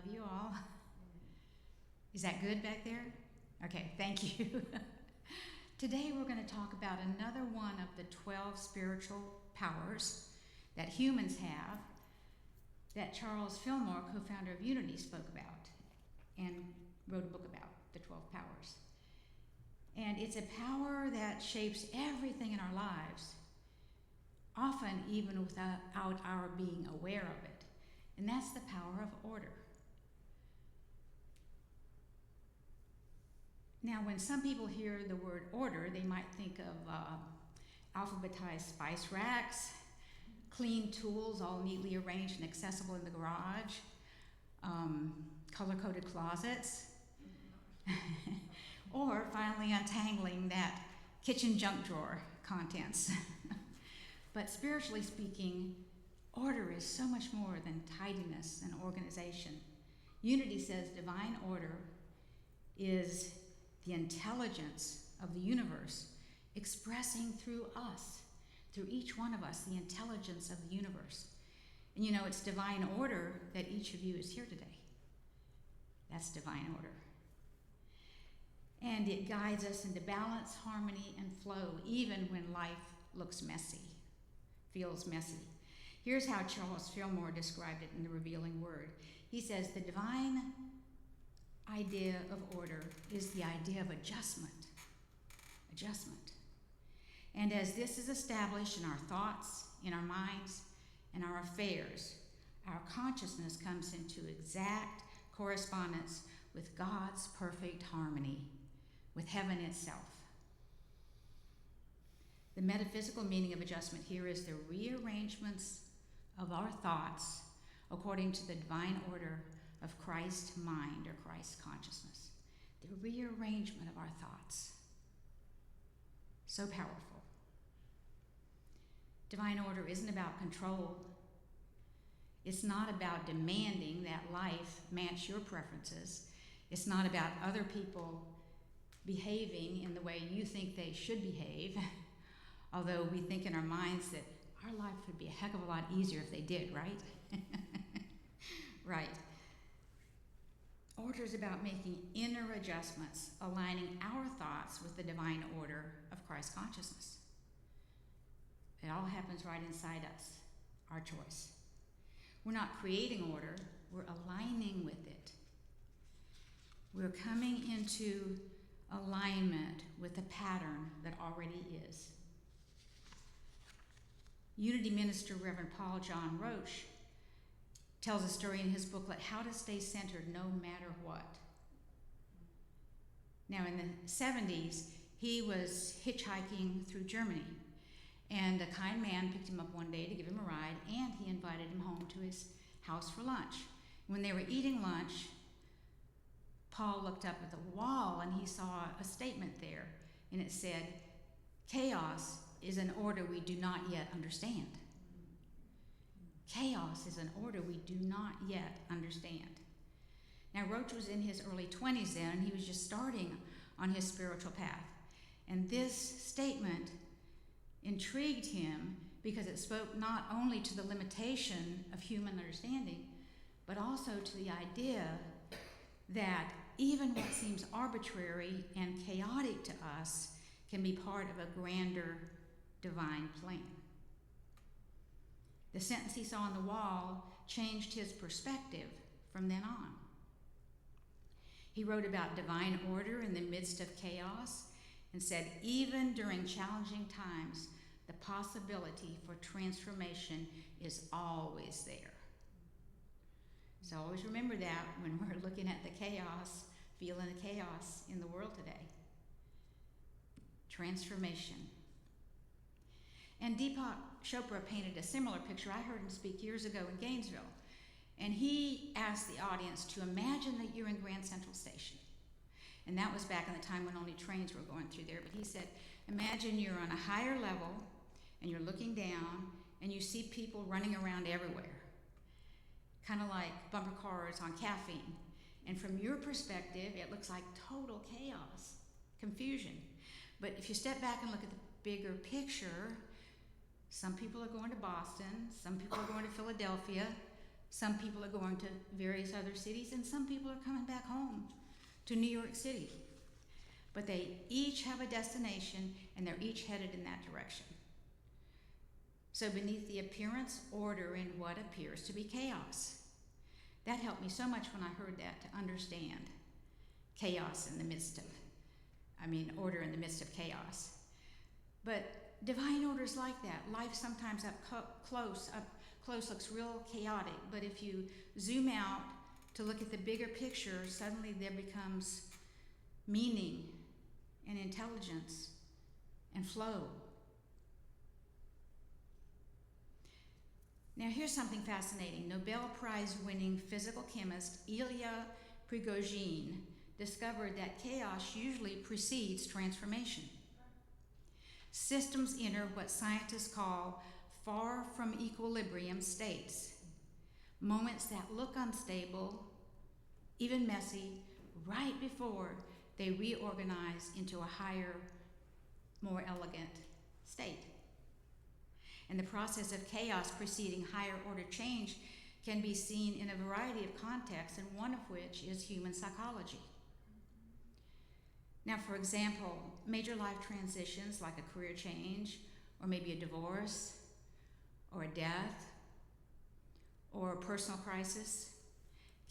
Love you all. Is that good back there? Okay, thank you. Today we're going to talk about another one of the 12 spiritual powers that humans have that Charles Fillmore, co-founder of Unity, spoke about and wrote a book about, the 12 powers. And it's a power that shapes everything in our lives, often even without our being aware of it. And that's the power of order. Now, when some people hear the word order, they might think of alphabetized spice racks, clean tools all neatly arranged and accessible in the garage, color-coded closets, or finally untangling that kitchen junk drawer contents. But spiritually speaking, order is so much more than tidiness and organization. Unity says divine order is the intelligence of the universe expressing through us, through each one of us, the intelligence of the universe. And you know, it's divine order that each of you is here today. That's divine order. And it guides us into balance, harmony, and flow, even when life looks messy, feels messy. Here's how Charles Fillmore described it in the Revealing Word. He says, the divine idea of order is the idea of adjustment. Adjustment. And as this is established in our thoughts, in our minds, and our affairs, our consciousness comes into exact correspondence with God's perfect harmony, with heaven itself. The metaphysical meaning of adjustment here is the rearrangements of our thoughts according to the divine order of Christ's mind or Christ's consciousness. The rearrangement of our thoughts. So powerful. Divine order isn't about control. It's not about demanding that life match your preferences. It's not about other people behaving in the way you think they should behave, although we think in our minds that our life would be a heck of a lot easier if they did, right? Right. Order is about making inner adjustments, aligning our thoughts with the divine order of Christ's consciousness. It all happens right inside us, our choice. We're not creating order, we're aligning with it. We're coming into alignment with the pattern that already is. Unity minister Reverend Paul John Roche tells a story in his booklet, How to Stay Centered No Matter What. Now, in the 70s, he was hitchhiking through Germany, and a kind man picked him up one day to give him a ride, and he invited him home to his house for lunch. When they were eating lunch, Paul looked up at the wall, and he saw a statement there, and it said, chaos is an order we do not yet understand. Chaos is an order we do not yet understand. Now, Roach was in his early 20s then, and he was just starting on his spiritual path. And this statement intrigued him because it spoke not only to the limitation of human understanding, but also to the idea that even what seems arbitrary and chaotic to us can be part of a grander divine plan. The sentence he saw on the wall changed his perspective from then on. He wrote about divine order in the midst of chaos and said, even during challenging times, the possibility for transformation is always there. So always remember that when we're looking at the chaos, feeling the chaos in the world today. Transformation. And Deepak Chopra painted a similar picture. I heard him speak years ago in Gainesville. And he asked the audience to imagine that you're in Grand Central Station. And that was back in the time when only trains were going through there. But he said, imagine you're on a higher level and you're looking down and you see people running around everywhere. Kind of like bumper cars on caffeine. And from your perspective, it looks like total chaos, confusion. But if you step back and look at the bigger picture, some people are going to Boston, some people are going to Philadelphia, Some people are going to various other cities, and some people are coming back home to New York City. But they each have a destination, and they're each headed in that direction. So beneath the appearance, order in what appears to be chaos. That helped me so much when I heard that, to understand chaos in the midst of, order in the midst of chaos. But divine order is like that. Life sometimes up close looks real chaotic, but if you zoom out to look at the bigger picture, suddenly there becomes meaning and intelligence and flow. Now here's something fascinating. Nobel Prize winning physical chemist Ilya Prigogine discovered that chaos usually precedes transformation. Systems enter what scientists call far from equilibrium states, moments that look unstable, even messy, right before they reorganize into a higher, more elegant state. And the process of chaos preceding higher order change can be seen in a variety of contexts, and one of which is human psychology. Now, for example, major life transitions like a career change, or maybe a divorce, or a death, or a personal crisis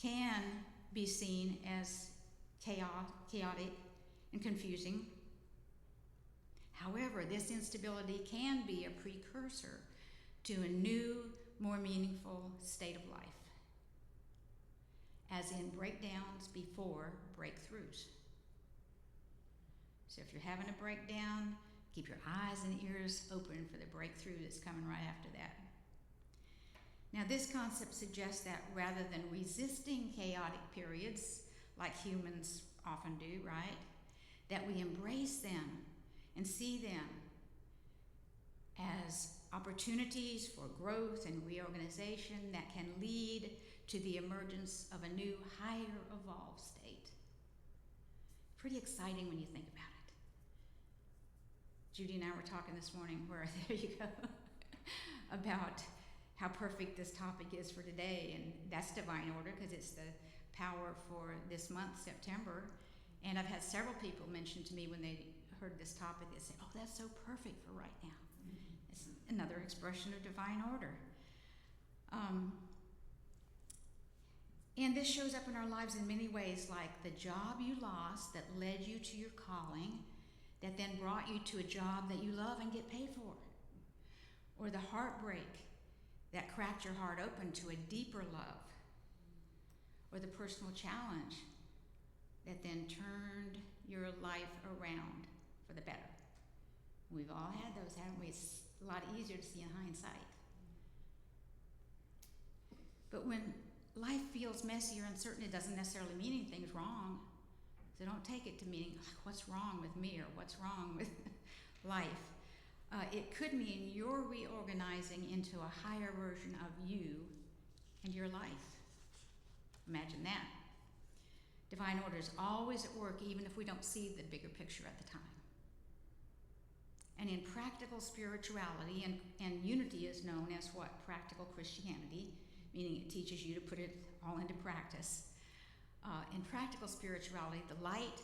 can be seen as chaotic and confusing. However, this instability can be a precursor to a new, more meaningful state of life, as in breakdowns before breakthroughs. So if you're having a breakdown, keep your eyes and ears open for the breakthrough that's coming right after that. Now, this concept suggests that rather than resisting chaotic periods, like humans often do, right, that we embrace them and see them as opportunities for growth and reorganization that can lead to the emergence of a new, higher evolved state. Pretty exciting when you think about it. Judee and I were talking this morning, there you go, about how perfect this topic is for today, and that's divine order because it's the power for this month, September. And I've had several people mention to me when they heard this topic, they say, oh, that's so perfect for right now. It's another expression of divine order. And this shows up in our lives in many ways, like the job you lost that led you to your calling, that then brought you to a job that you love and get paid for. Or the heartbreak that cracked your heart open to a deeper love. Or the personal challenge that then turned your life around for the better. We've all had those, haven't we? It's a lot easier to see in hindsight. But when life feels messy or uncertain, it doesn't necessarily mean anything's wrong. So don't take it to meaning, what's wrong with me or what's wrong with life. It could mean you're reorganizing into a higher version of you and your life. Imagine that. Divine order is always at work, even if we don't see the bigger picture at the time. And in practical spirituality, and unity is known as what? Practical Christianity, meaning it teaches you to put it all into practice. In practical spirituality, the light,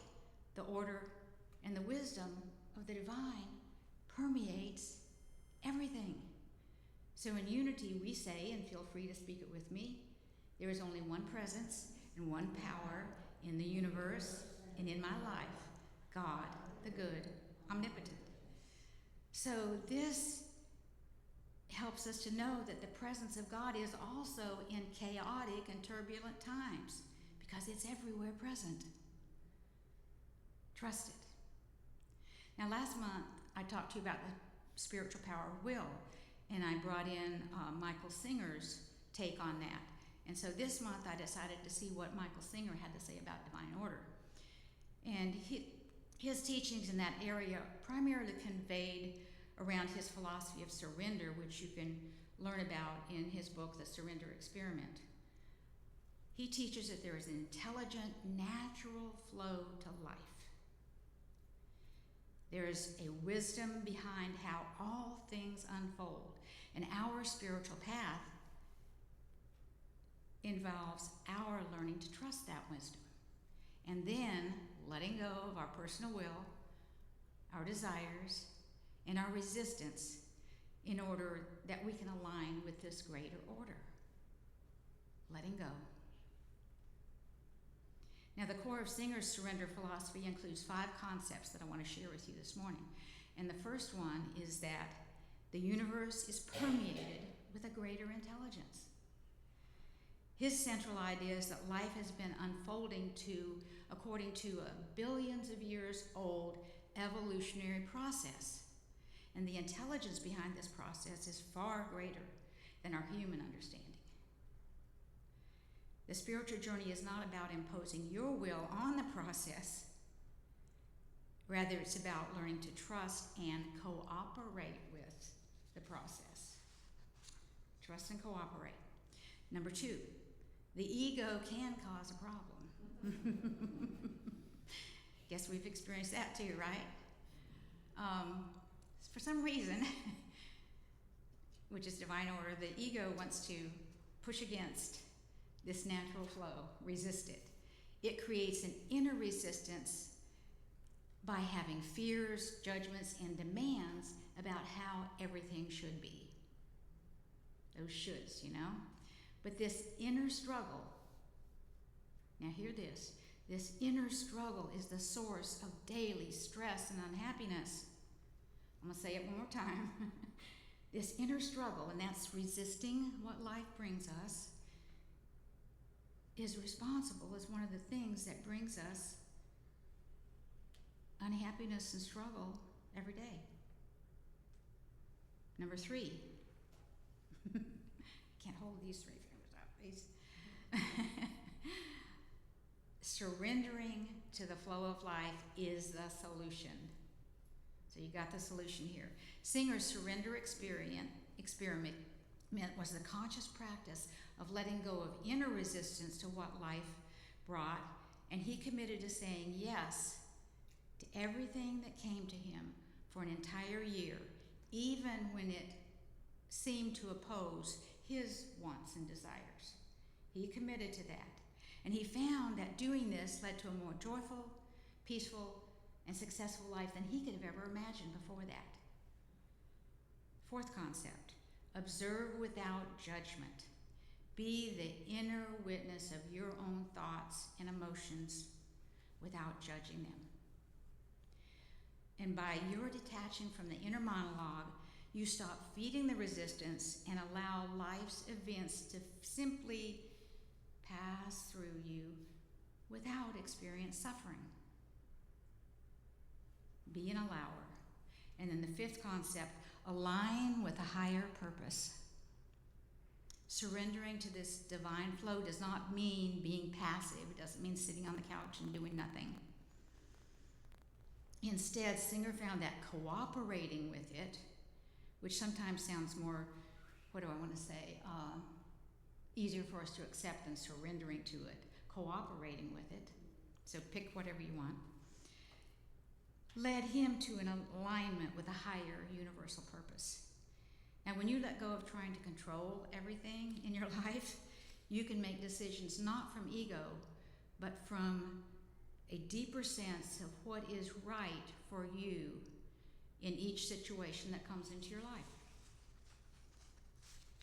the order, and the wisdom of the divine permeates everything. So in unity, we say, and feel free to speak it with me, there is only one presence and one power in the universe and in my life, God, the good, omnipotent. So this helps us to know that the presence of God is also in chaotic and turbulent times because it's everywhere present. Trust it. Now, last month, I talked to you about the spiritual power of will, and I brought in Michael Singer's take on that. And so this month, I decided to see what Michael Singer had to say about divine order. And his teachings in that area primarily conveyed around his philosophy of surrender, which you can learn about in his book, The Surrender Experiment. He teaches that there is an intelligent, natural flow to life. There is a wisdom behind how all things unfold, and our spiritual path involves our learning to trust that wisdom, and then letting go of our personal will, our desires, and our resistance in order that we can align with this greater order. Letting go. Now, the core of Singer's surrender philosophy includes 5 concepts that I want to share with you this morning. And the first one is that the universe is permeated with a greater intelligence. His central idea is that life has been unfolding according to a billions of years old evolutionary process. And the intelligence behind this process is far greater than our human understanding. The spiritual journey is not about imposing your will on the process. Rather, it's about learning to trust and cooperate with the process. Trust and cooperate. Number 2, the ego can cause a problem. Guess we've experienced that too, right? For some reason, which is divine order, the ego wants to push against this natural flow, resist it. It creates an inner resistance by having fears, judgments, and demands about how everything should be. Those shoulds, you know? But this inner struggle, now hear this inner struggle is the source of daily stress and unhappiness. I'm going to say it one more time. This inner struggle, and that's resisting what life brings us, is responsible as one of the things that brings us unhappiness and struggle every day. Number 3. Can't hold these 3 fingers up, please. Surrendering to the flow of life is the solution. So you got the solution here. Singer's surrender experiment was the conscious practice of letting go of inner resistance to what life brought, and he committed to saying yes to everything that came to him for an entire year, even when it seemed to oppose his wants and desires. He committed to that. And he found that doing this led to a more joyful, peaceful, and successful life than he could have ever imagined before that. 4th concept, observe without judgment. Be the inner witness of your own thoughts and emotions without judging them. And by your detaching from the inner monologue, you stop feeding the resistance and allow life's events to simply pass through you without experience suffering. Be an allower. And then the 5th concept, align with a higher purpose. Surrendering to this divine flow does not mean being passive. It doesn't mean sitting on the couch and doing nothing. Instead, Singer found that cooperating with it, which sometimes sounds more, easier for us to accept than surrendering to it. Cooperating with it, so pick whatever you want, led him to an alignment with a higher universal purpose. Now, when you let go of trying to control everything in your life, you can make decisions not from ego, but from a deeper sense of what is right for you in each situation that comes into your life.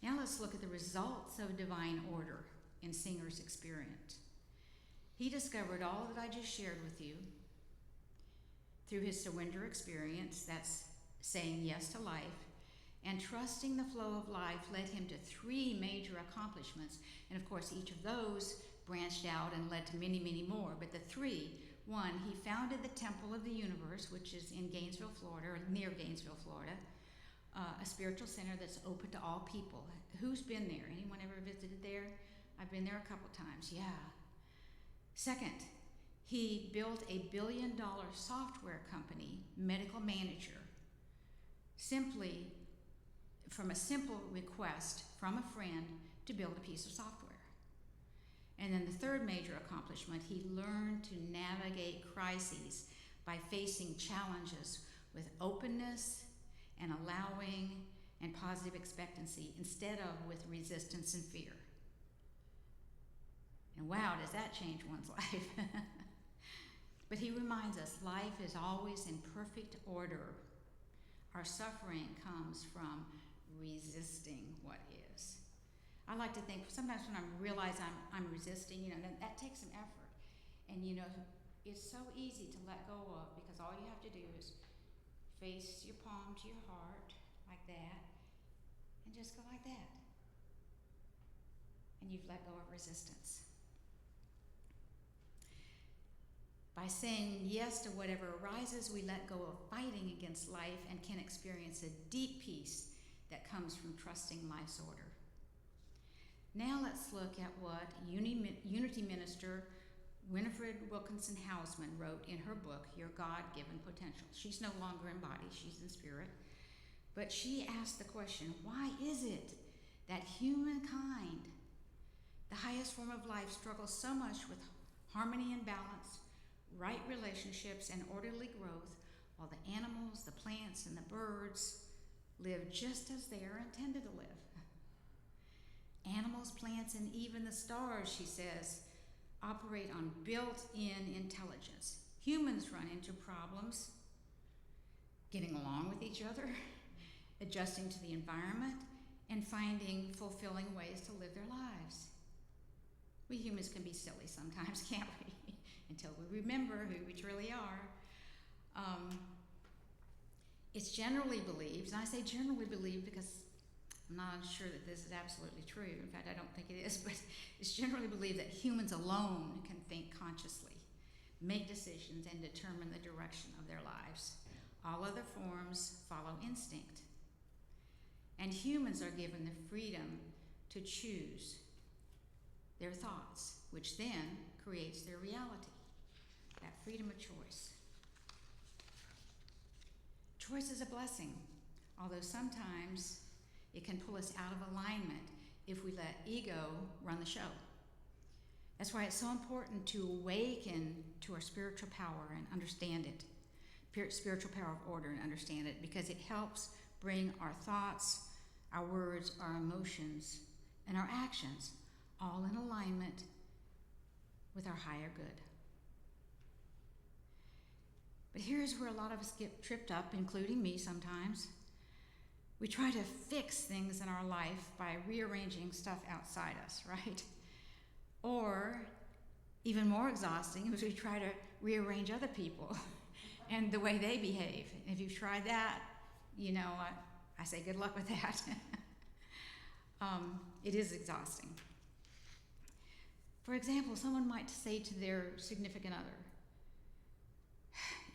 Now let's look at the results of divine order in Singer's experience. He discovered all that I just shared with you through his surrender experience, that's saying yes to life, and trusting the flow of life led him to 3 major accomplishments. And of course, each of those branched out and led to many, many more. But the 3, 1, he founded the Temple of the Universe, which is in Gainesville, Florida, or near Gainesville, Florida, a spiritual center that's open to all people. Who's been there? Anyone ever visited there? I've been there a couple times, yeah. 2nd, he built a $1 billion software company, Medical Manager, simply from a simple request from a friend to build a piece of software. And then the 3rd major accomplishment, he learned to navigate crises by facing challenges with openness and allowing and positive expectancy instead of with resistance and fear. And wow, does that change one's life. But he reminds us life is always in perfect order. Our suffering comes from resisting what is. I like to think sometimes when I realize I'm resisting, that takes some effort. And it's so easy to let go of, because all you have to do is face your palm to your heart like that and just go like that. And you've let go of resistance. By saying yes to whatever arises, we let go of fighting against life and can experience a deep peace that comes from trusting life's order. Now let's look at what Unity Minister Winifred Wilkinson Hausman wrote in her book, Your God-Given Potential. She's no longer in body, she's in spirit. But she asked the question, why is it that humankind, the highest form of life, struggles so much with harmony and balance, right relationships, and orderly growth, while the animals, the plants, and the birds live just as they are intended to live? Animals, plants, and even the stars, she says, operate on built-in intelligence. Humans run into problems getting along with each other, adjusting to the environment, and finding fulfilling ways to live their lives. We humans can be silly sometimes, can't we? Until we remember who we truly are. It's generally believed, and I say generally believed because I'm not sure that this is absolutely true. In fact, I don't think it is, but it's generally believed that humans alone can think consciously, make decisions, and determine the direction of their lives. All other forms follow instinct. And humans are given the freedom to choose their thoughts, which then creates their reality. That freedom of choice. Choice is a blessing, although sometimes it can pull us out of alignment if we let ego run the show. That's why it's so important to awaken to our spiritual power and understand it. Spiritual power of order and understand it, because it helps bring our thoughts, our words, our emotions, and our actions all in alignment with our higher good. But here's where a lot of us get tripped up, including me sometimes. We try to fix things in our life by rearranging stuff outside us, right? Or, even more exhausting, is we try to rearrange other people and the way they behave. And if you've tried that, I say good luck with that. It is exhausting. For example, someone might say to their significant other,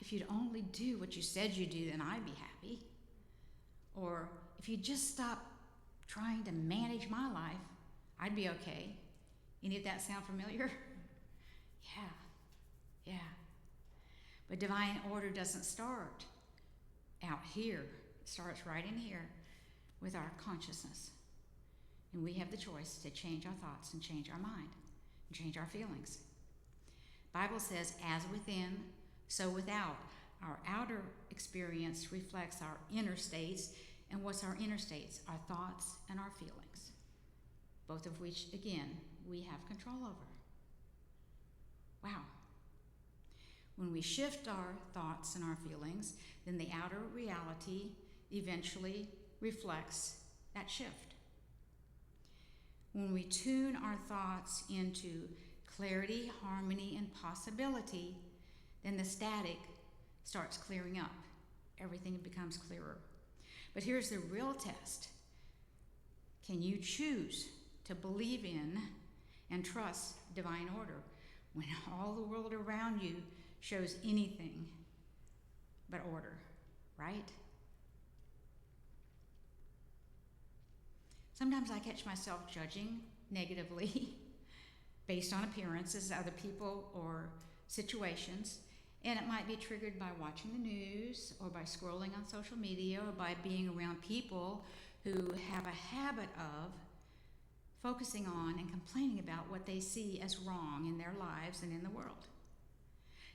if you'd only do what you said you'd do, then I'd be happy. Or if you'd just stop trying to manage my life, I'd be okay. Any of that sound familiar? Yeah. But divine order doesn't start out here. It starts right in here with our consciousness. And we have the choice to change our thoughts and change our mind and change our feelings. Bible says, as within, so without. Our outer experience reflects our inner states. And what's our inner states? Our thoughts and our feelings. Both of which, again, we have control over. Wow. When we shift our thoughts and our feelings, then the outer reality eventually reflects that shift. When we tune our thoughts into clarity, harmony, and possibility, then the static starts clearing up. Everything becomes clearer. But here's the real test. Can you choose to believe in and trust divine order when all the world around you shows anything but order, right? Sometimes I catch myself judging negatively based on appearances, other people, or situations. And it might be triggered by watching the news or by scrolling on social media or by being around people who have a habit of focusing on and complaining about what they see as wrong in their lives and in the world.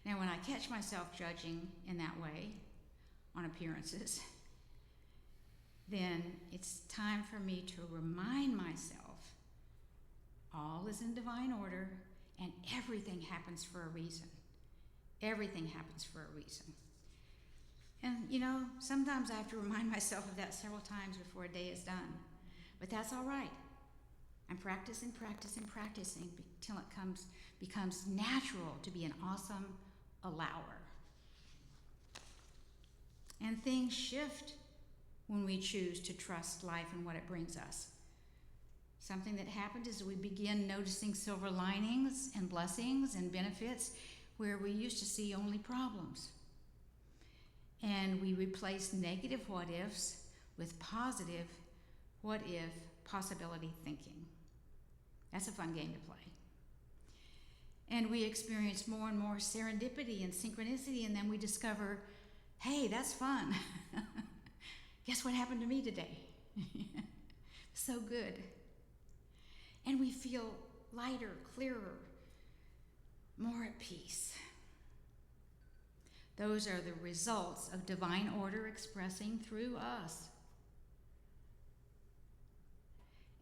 Now, when I catch myself judging in that way on appearances, then it's time for me to remind myself all is in divine order and everything happens for a reason. Everything happens for a reason. And, sometimes I have to remind myself of that several times before a day is done. But that's all right. I'm practicing until it becomes natural to be an awesome allower. And things shift when we choose to trust life and what it brings us. Something that happened is we begin noticing silver linings and blessings and benefits where we used to see only problems. And we replace negative what ifs with positive what if possibility thinking. That's a fun game to play. And we experience more and more serendipity and synchronicity, and then we discover, hey, that's fun. Guess what happened to me today? So good. And we feel lighter, clearer, more at peace. Those are the results of divine order expressing through us.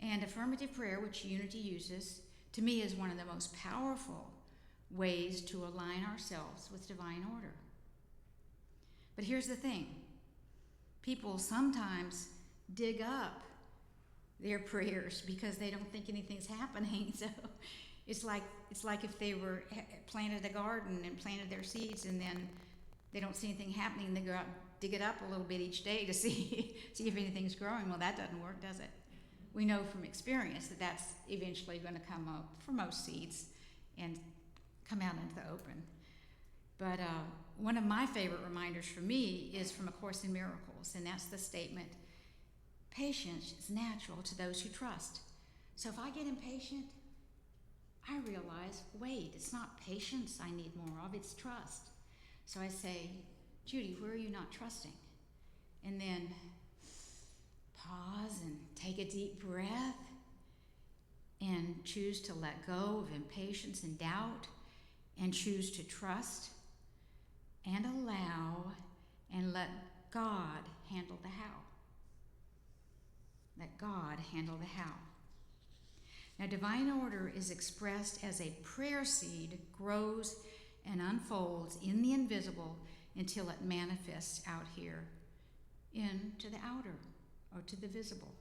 And affirmative prayer, which Unity uses, to me is one of the most powerful ways to align ourselves with divine order. But here's the thing. People sometimes dig up their prayers because they don't think anything's happening. So it's like if they were planted a garden and planted their seeds, and then they don't see anything happening, and they go out and dig it up a little bit each day to see if anything's growing. Well, that doesn't work, does it? We know from experience that that's eventually going to come up for most seeds and come out into the open. But one of my favorite reminders for me is from A Course in Miracles, and that's the statement, patience is natural to those who trust. So if I get impatient, I realize, wait, it's not patience I need more of, it's trust. So I say, Judee, where are you not trusting? And then pause and take a deep breath and choose to let go of impatience and doubt and choose to trust and allow and let God handle the how. Let God handle the how. Now, divine order is expressed as a prayer seed grows and unfolds in the invisible until it manifests out here into the outer or to the visible.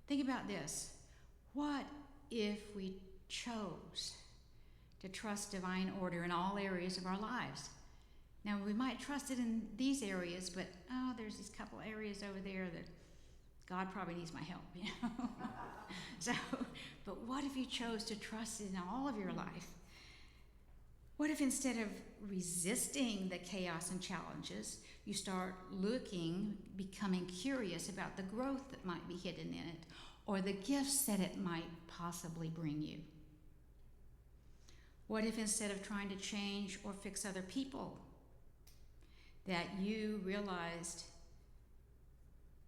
Think about this. What if we chose to trust divine order in all areas of our lives? Now, we might trust it in these areas, but there's these couple areas over there that God probably needs my help, So, but what if you chose to trust it in all of your life? What if instead of resisting the chaos and challenges, you start looking, becoming curious about the growth that might be hidden in it, or the gifts that it might possibly bring you? What if instead of trying to change or fix other people, that you realized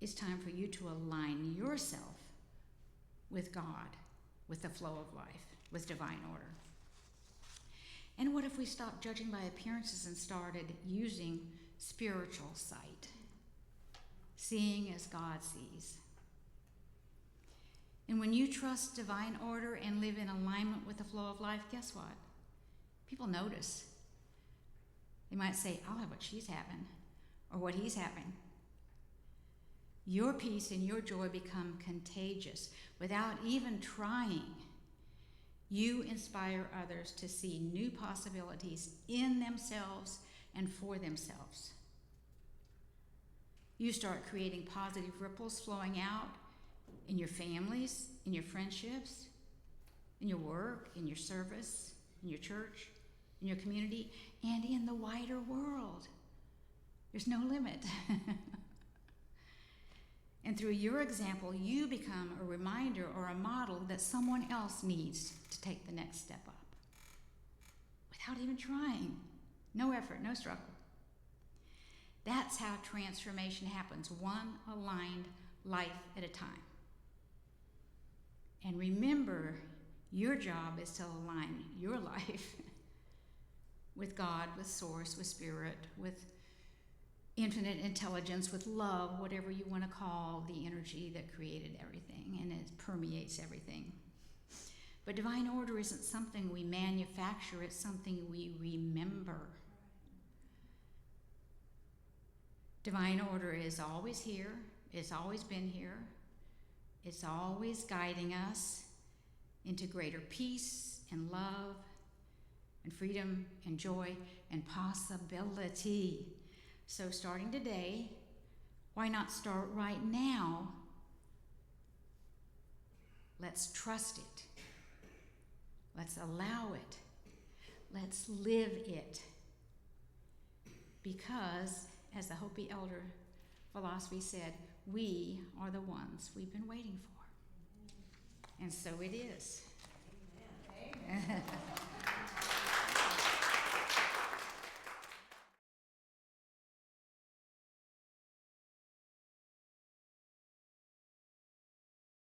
it's time for you to align yourself with God, with the flow of life, with divine order? And what if we stopped judging by appearances and started using spiritual sight, seeing as God sees? And when you trust divine order and live in alignment with the flow of life, guess what? People notice. They might say, I'll have what she's having or what he's having. Your peace and your joy become contagious without even trying. You inspire others to see new possibilities in themselves and for themselves. You start creating positive ripples flowing out in your families, in your friendships, in your work, in your service, in your church, in your community, and in the wider world. There's no limit. And through your example, you become a reminder or a model that someone else needs to take the next step up. Without even trying. No effort, no struggle. That's how transformation happens, one aligned life at a time. And remember, your job is to align your life with God, with Source, with Spirit, with infinite intelligence, with love, whatever you want to call the energy that created everything, and it permeates everything. But divine order isn't something we manufacture, it's something we remember. Divine order is always here, it's always been here, it's always guiding us into greater peace and love and freedom and joy and possibility. So starting today, why not start right now? Let's trust it. Let's allow it. Let's live it. Because, as the Hopi elder philosophy said, we are the ones we've been waiting for. And so it is. Amen.